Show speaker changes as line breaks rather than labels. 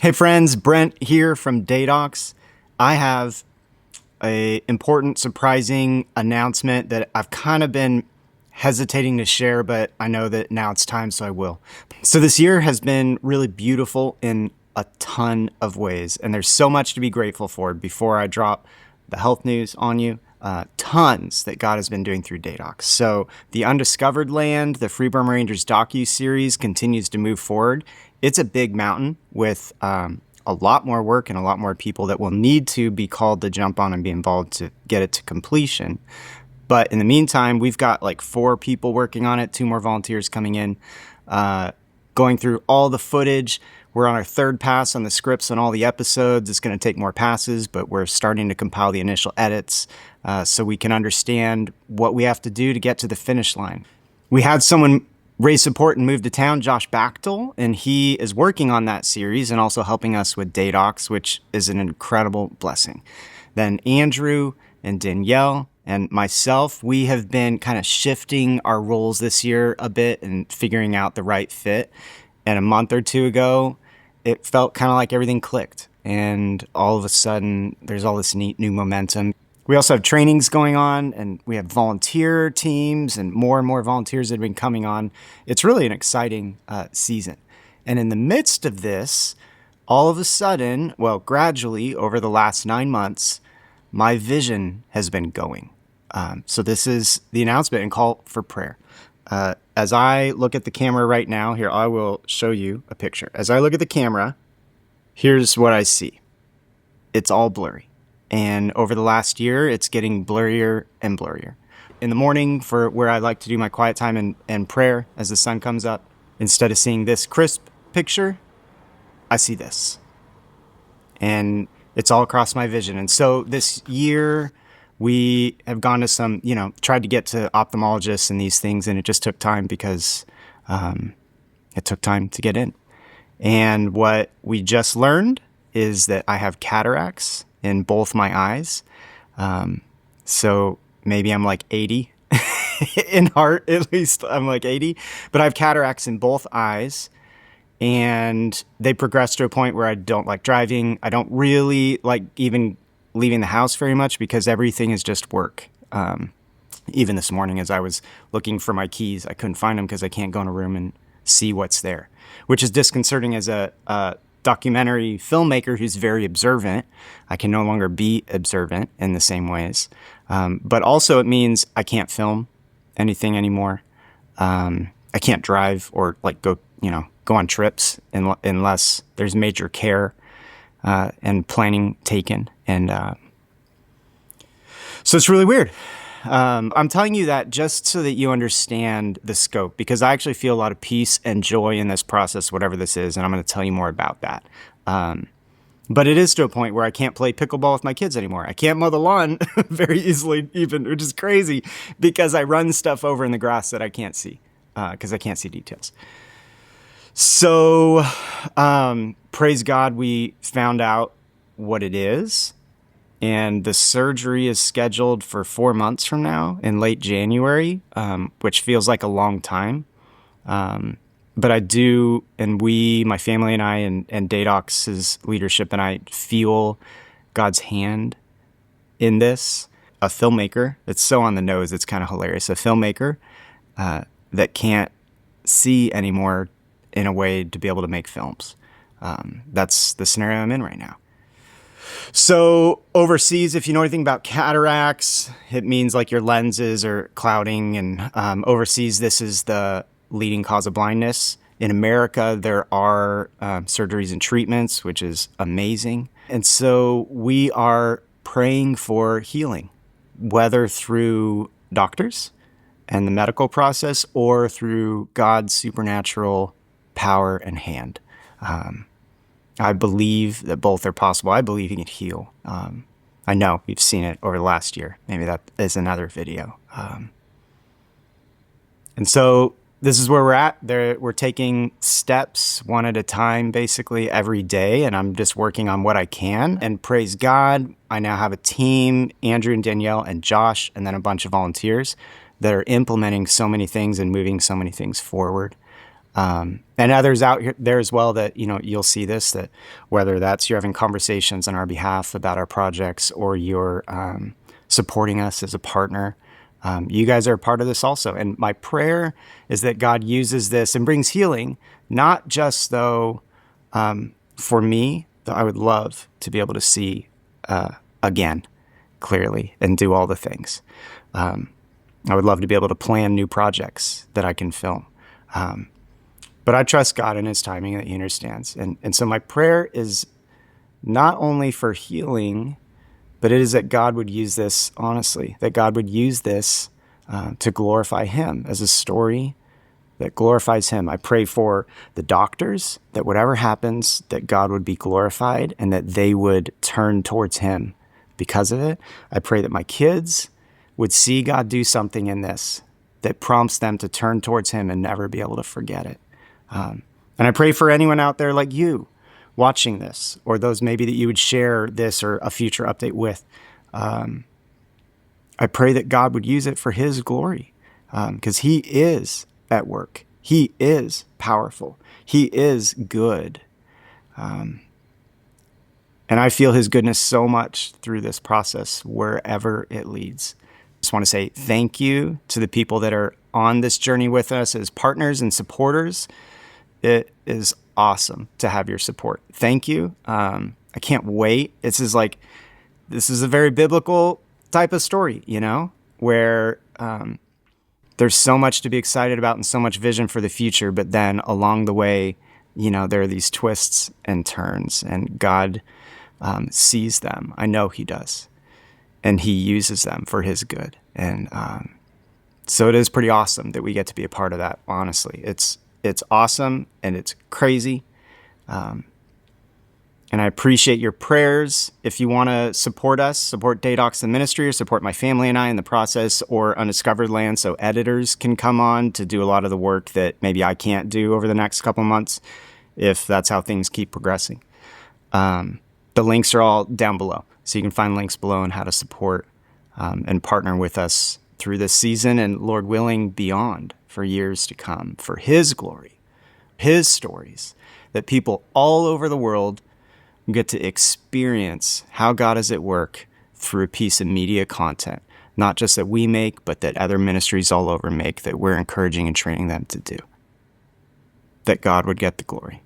Hey friends, Brent here from Deidox. I have a important, surprising announcement that I've kind of been hesitating to share, but I know that now it's time, so I will. So this year has been really beautiful in a ton of ways, and there's so much to be grateful for. Before I drop the health news on you, tons that God has been doing through Deidox. So the Undiscovered Land, the Free Burma Rangers docuseries continues to move forward. It's a big mountain with a lot more work and a lot more people that will need to be called to jump on and be involved to get it to completion. But in the meantime, we've got like 4 people working on it, 2 more volunteers coming in, going through all the footage. We're on our 3rd pass on the scripts on all the episodes. It's going to take more passes, but we're starting to compile the initial edits so we can understand what we have to do to get to the finish line. We had someone raise support and move to town, Josh Bachtel, and he is working on that series and also helping us with Deidox, which is an incredible blessing. Then Andrew and Danielle and myself, we have been kind of shifting our roles this year a bit and figuring out the right fit. And a month or 2 ago, it felt kind of like everything clicked. And all of a sudden, there's all this neat new momentum. We also have trainings going on, and we have volunteer teams and more volunteers that have been coming on. It's really an exciting season. And in the midst of this, all of a sudden, well, gradually over the last 9 months, my vision has been going. So this is the announcement and call for prayer. As I look at the camera right now, here, I will show you a picture. As I look at the camera, here's what I see. It's all blurry. And over the last year, it's getting blurrier and blurrier. In the morning, for where I like to do my quiet time and prayer as the sun comes up, instead of seeing this crisp picture, I see this. And it's all across my vision. And so this year, we have gone to some, tried to get to ophthalmologists and these things, and it just took time because it took time to get in. And what we just learned is that I have cataracts in both my eyes. So maybe I'm like 80 in heart, at least I'm like 80, but I have cataracts in both eyes, and they progressed to a point where I don't like driving. I don't really like even leaving the house very much because everything is just work. Even this morning as I was looking for my keys, I couldn't find them because I can't go in a room and see what's there, which is disconcerting as a documentary filmmaker who's very observant. I can no longer be observant in the same ways. But also it means I can't film anything anymore. I can't drive or like go on trips unless there's major care and planning taken. And so it's really weird. I'm telling you that just so that you understand the scope, because I actually feel a lot of peace and joy in this process, whatever this is, and I'm going to tell you more about that. But it is to a point where I can't play pickleball with my kids anymore. I can't mow the lawn very easily even, which is crazy because I run stuff over in the grass that I can't see because I can't see details. So praise God, we found out what it is. And the surgery is scheduled for 4 months from now in late January, which feels like a long time. But I do, and we, my family and I, and Deidox's leadership and I feel God's hand in this. A filmmaker, it's so on the nose, it's kind of hilarious. A filmmaker that can't see anymore in a way to be able to make films. That's the scenario I'm in right now. So overseas, if you know anything about cataracts, it means like your lenses are clouding, and overseas, this is the leading cause of blindness. In America, there are surgeries and treatments, which is amazing. And so we are praying for healing, whether through doctors and the medical process or through God's supernatural power and hand. I believe that both are possible. I believe he can heal. I know we've seen it over the last year. Maybe that is another video. And so this is where we're at. We're taking steps one at a time, basically every day. And I'm just working on what I can. And praise God, I now have a team, Andrew and Danielle and Josh, and then a bunch of volunteers that are implementing so many things and moving so many things forward. And others out there as well that, you'll see this, that whether that's you're having conversations on our behalf about our projects or you're supporting us as a partner, you guys are a part of this also. And my prayer is that God uses this and brings healing, not just though for me, though I would love to be able to see again clearly and do all the things. I would love to be able to plan new projects that I can film. But I trust God in his timing, that he understands. And so my prayer is not only for healing, but it is that God would use this, honestly, that God would use this to glorify him as a story that glorifies him. I pray for the doctors, that whatever happens, that God would be glorified and that they would turn towards him because of it. I pray that my kids would see God do something in this that prompts them to turn towards him and never be able to forget it. And I pray for anyone out there like you watching this, or those maybe that you would share this or a future update with. I pray that God would use it for his glory, because he is at work. He is powerful. He is good. And I feel his goodness so much through this process, wherever it leads. I just want to say thank you to the people that are on this journey with us as partners and supporters. It is awesome to have your support. Thank you. I can't wait. This is a very biblical type of story, where there's so much to be excited about and so much vision for the future. But then along the way, there are these twists and turns, and God sees them. I know he does. And he uses them for his good. And so it is pretty awesome that we get to be a part of that, honestly. It's awesome and it's crazy. And I appreciate your prayers. If you want to support us, support Deidox the ministry, or support my family and I in the process, or Undiscovered Land so editors can come on to do a lot of the work that maybe I can't do over the next couple months, if that's how things keep progressing. The links are all down below. So you can find links below on how to support and partner with us through this season and, Lord willing, beyond, for years to come, for his glory, his stories, that people all over the world get to experience how God is at work through a piece of media content, not just that we make, but that other ministries all over make, that we're encouraging and training them to do. That God would get the glory.